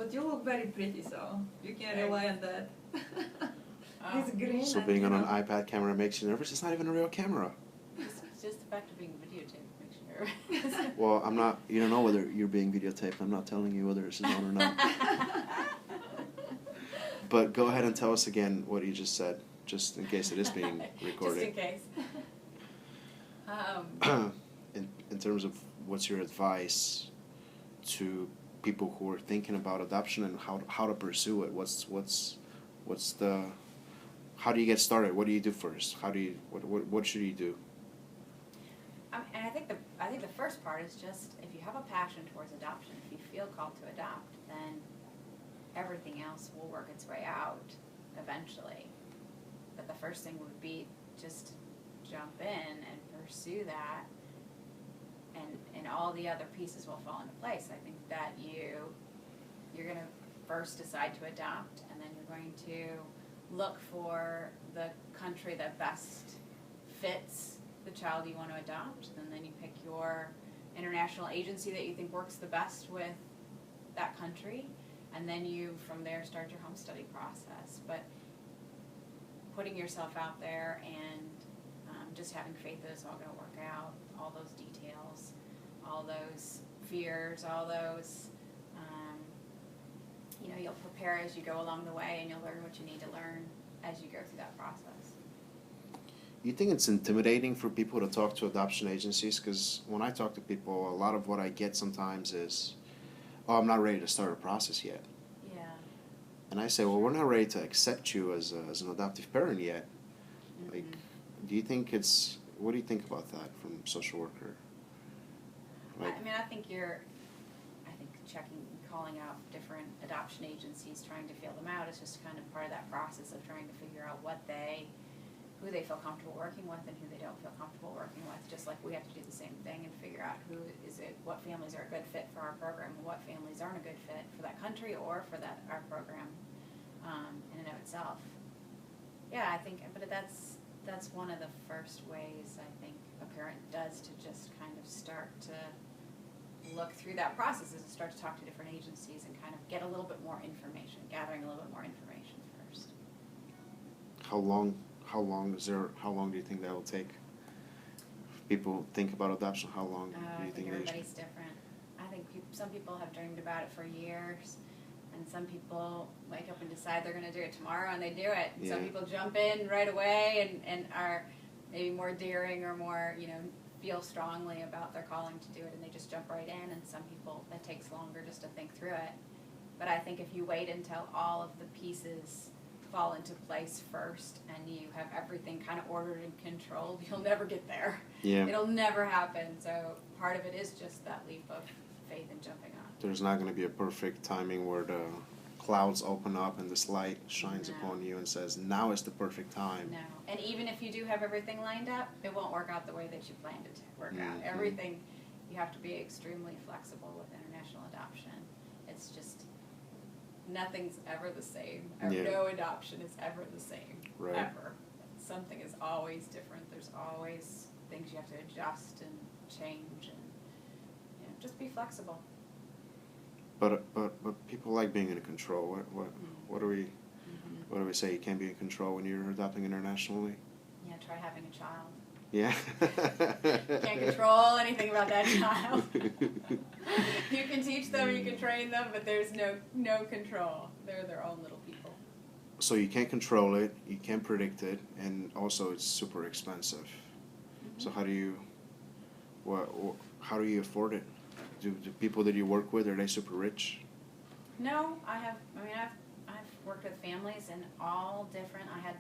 But you look very pretty, so you can rely on that. This green. So being on an iPad camera makes you nervous? It's not even a real camera. Just the fact of being videotaped makes you nervous. Well, I'm not, you don't know whether you're being videotaped. I'm not telling you whether this is on or not. But go ahead and tell us again what you just said, just in case it is being recorded. Just in case. In terms of what's your advice to people who are thinking about adoption and how to pursue it? What's the, how do you get started? What do you do first? What should you do? And I think the first part is just, if you have a passion towards adoption, if you feel called to adopt, then everything else will work its way out eventually. But the first thing would be just jump in and pursue that, and all the other pieces will fall into place. I think that you're going to first decide to adopt, and then you're going to look for the country that best fits the child you want to adopt, and then you pick your international agency that you think works the best with that country, and then you from there start your home study process. But putting yourself out there and just having faith that it's all going to work out, all those details, all those fears, all those, you'll prepare as you go along the way, and you'll learn what you need to learn as you go through that process. You think it's intimidating for people to talk to adoption agencies? Because when I talk to people, a lot of what I get sometimes is, oh, I'm not ready to start a process yet. Yeah. And I say, well, we're not ready to accept you as an adoptive parent yet. Mm-hmm. Like, what do you think about that from social worker? Like, I think calling out different adoption agencies, trying to feel them out is just kind of part of that process of trying to figure out who they feel comfortable working with and who they don't feel comfortable working with. Just like we have to do the same thing and figure out what families are a good fit for our program and what families aren't a good fit for that country or for our program in and of itself. Yeah, I think, but that's one of the first ways I think a parent does to just kind of start to look through that process, is to start to talk to different agencies and kind of get a little bit more information, gathering a little bit more information first. How long do you think that will take? People think about adoption. How long do you think? Everybody's different. I think some people have dreamed about it for years, and some people wake up and decide they're going to do it tomorrow, and they do it. Yeah. Some people jump in right away and are maybe more daring or more, feel strongly about their calling to do it, and they just jump right in. And some people, that takes longer just to think through it. But I think if you wait until all of the pieces fall into place first and you have everything kind of ordered and controlled, you'll never get there. Yeah. It'll never happen. So part of it is just that leap of faith and jumping on. There's not going to be a perfect timing where the clouds open up and this light shines upon you and says, now is the perfect time. No. And even if you do have everything lined up, it won't work out the way that you planned it to work out. Everything, you have to be extremely flexible with international adoption. It's just, nothing's ever the same. No adoption is ever the same. Right. Ever. Something is always different. There's always things you have to adjust and change, and just be flexible. But people like being in control. What do we say? You can't be in control when you're adopting internationally? Yeah, try having a child. Yeah. Can't control anything about that child. You can teach them, you can train them, but there's no control. They're their own little people. So you can't control it, you can't predict it, and also it's super expensive. Mm-hmm. So how do you afford it? Do people that you work with, are they super rich? No, I've worked with families in all different. We had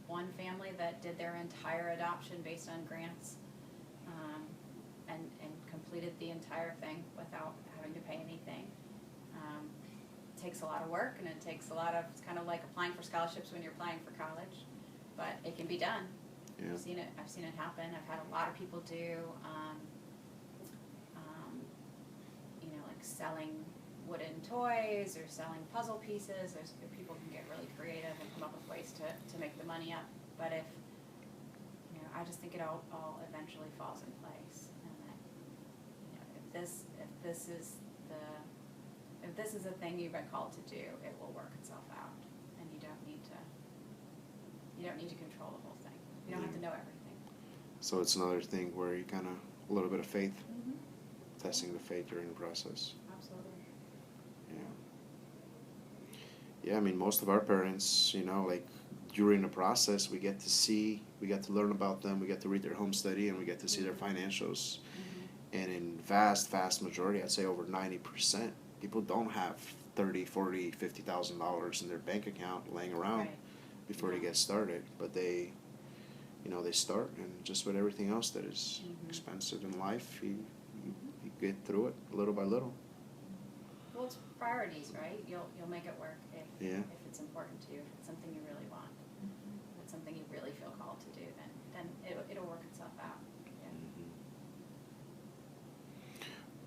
one family that did their entire adoption based on grants, and completed the entire thing without having to pay anything. It takes a lot of work, and it's kind of like applying for scholarships when you're applying for college, but it can be done. Yeah. I've seen it happen. I've had a lot of people do, like selling wooden toys or selling puzzle pieces. People can get really creative and come up with ways to make the money up. But I just think it all eventually falls in place, and that if if this is a thing you've been called to do, it will work itself out, and you don't need to control the whole thing. You don't have to know everything. So it's another thing where you kind of, a little bit of faith, Mm-hmm. testing the faith during the process. Absolutely. Yeah. Yeah, I mean, most of our parents, you know, like during the process, we get to learn about them, we get to read their home study, and we get to see their financials. Mm-hmm. And in vast majority, I'd say over 90%, people don't have $30, $40, $50,000 in their bank account laying around Right. before they Yeah. get started. But they, you know, they start, and just with everything else that is Mhm. expensive in life, you get through it little by little. Well, it's priorities, right? You'll make it work if Yeah. it's important to you, if it's something you really want, if it's something you really feel called to do, then it'll work itself out. Yeah.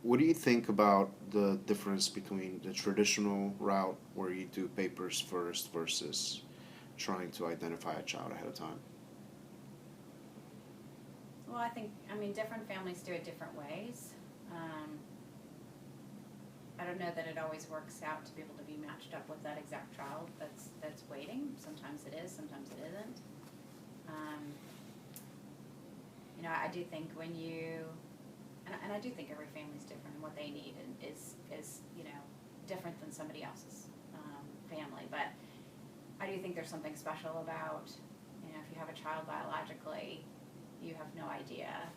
What do you think about the difference between the traditional route where you do papers first versus trying to identify a child ahead of time? Well, I mean, different families do it different ways. I don't know that it always works out to be able to be matched up with that exact child that's waiting. Sometimes it is, sometimes it isn't. You know, I do think when you, and I do think every family's different, and what they need is you know, different than somebody else's family. But I do think there's something special about, you know, if you have a child biologically, you have no idea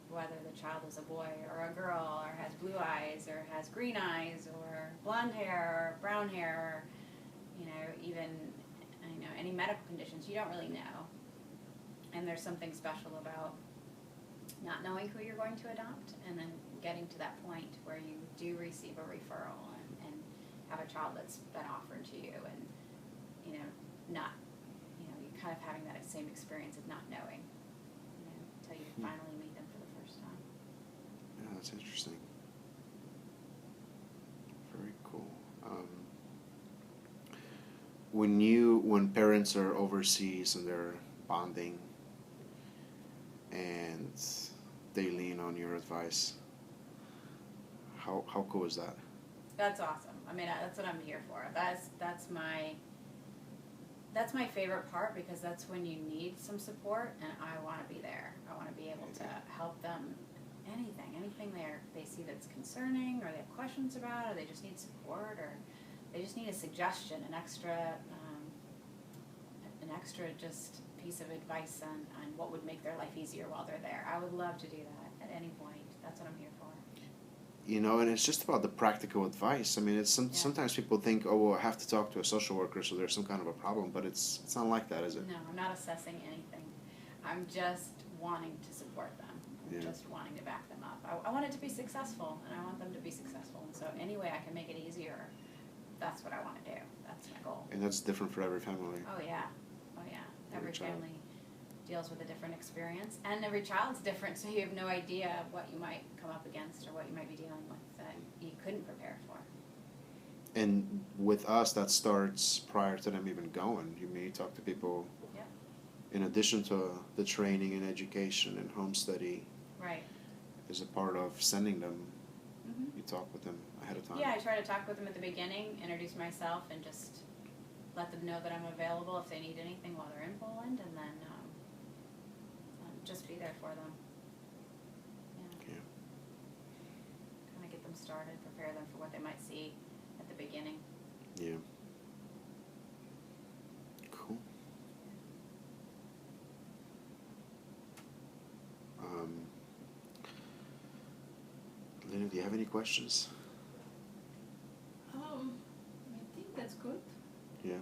whether the child is a boy or a girl, or has blue eyes, or has green eyes, or blonde hair, or brown hair, you know, even, you know, any medical conditions, you don't really know. And there's something special about not knowing who you're going to adopt, and then getting to that point where you do receive a referral and have a child that's been offered to you, and, you know, not, you know, you kind of having that same experience of not knowing, you know, until you finally meet them for the first time. Yeah, that's interesting. Very cool. When parents are overseas and they're bonding and they lean on your advice, how cool is that? That's awesome. I mean, that's what I'm here for. That's my favorite part, because that's when you need some support, and I want to be there. I want to be able to help them. Anything they see that's concerning, or they have questions about, or they just need support, or they just need a suggestion, an extra just piece of advice on what would make their life easier while they're there. I would love to do that at any point. That's what I'm here for. You know, and it's just about the practical advice. I mean, it's sometimes people think, oh, well, I have to talk to a social worker, so there's some kind of a problem, but it's not like that, is it? No, I'm not assessing anything. I'm just wanting to support them. I'm just wanting to back them up. I want it to be successful, and I want them to be successful. And so any way I can make it easier, that's what I want to do. That's my goal. And that's different for every family. Oh, yeah. Every child. family deals with a different experience, and every child's different, so you have no idea what you might come up against or what you might be dealing with that you couldn't prepare for. And with us, that starts prior to them even going. You may talk to people, Yep. in addition to the training and education and home study, Right. is a part of sending them. Mm-hmm. You talk with them ahead of time. Yeah, I try to talk with them at the beginning, introduce myself, and just let them know that I'm available if they need anything while they're in Poland, and then just be there for them. Yeah. Kind of get them started, prepare them for what they might see at the beginning. Yeah. Cool. Lena, do you have any questions? I think that's good. Yeah.